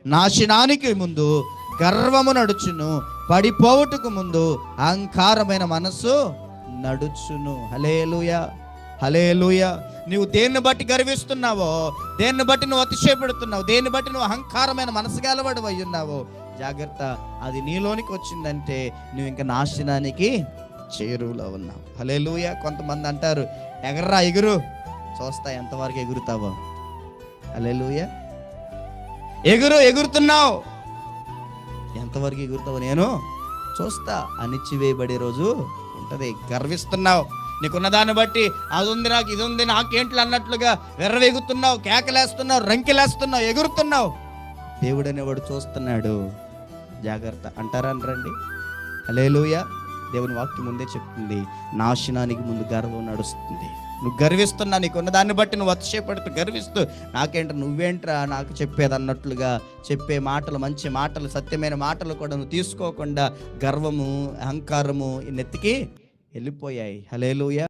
నాశనానికి ముందు గర్వము నడుచును, పడిపోవుటకు ముందు అహంకారమైన మనస్సు నడుచును. హల్లెలూయా, హల్లెలూయా. నువ్వు దేన్ని బట్టి గర్విస్తున్నావో, దేన్ని బట్టి నువ్వు అతిశయపడుతున్నావు, దేన్ని బట్టి నువ్వు అహంకారమైన మనసు గలవాడు అయి ఉన్నావో, జాగ్రత్త. అది నీలోనికి వచ్చిందంటే నువ్వు ఇంకా నాశనానికి చేరువలో ఉన్నావు. హల్లెలూయా. కొంతమంది అంటారు, ఎగర్రా ఎగురు, చూస్తా ఎంతవరకు ఎగురుతావో. హల్లెలూయా. ఎగురుతున్నావు, ఎంతవరకు ఎగురుతావో నేను చూస్తా. అణిచివేయబడే రోజు ఉంటుంది. గర్విస్తున్నావు, నీకున్న దాన్ని బట్టి అది ఉంది నాకు, ఇది ఉంది నాకేంట్లు అన్నట్లుగా వెర్రవేగుతున్నావు, కేకలేస్తున్నావు, రంకెలేస్తున్నావు, ఎగురుతున్నావు. దేవుడు అనేవాడు చూస్తున్నాడు, జాగ్రత్త. అంటారా అనరండి? హల్లెలూయా. దేవుని వాక్యం ముందే చెప్తుంది, నాశనానికి ముందు గర్వం నడుస్తుంది. నువ్వు గర్విస్తున్నా, నీకున్న దాన్ని బట్టి నువ్వు అతిశయపడుతూ గర్విస్తూ, నాకేంట్రా నువ్వేంట్రా నాకు చెప్పేది అన్నట్లుగా చెప్పే మాటలు, మంచి మాటలు, సత్యమైన మాటలు కూడా నువ్వు తీసుకోకుండా గర్వము, అహంకారము నెత్తికి వెళ్ళిపోయాయి. హల్లెలూయా.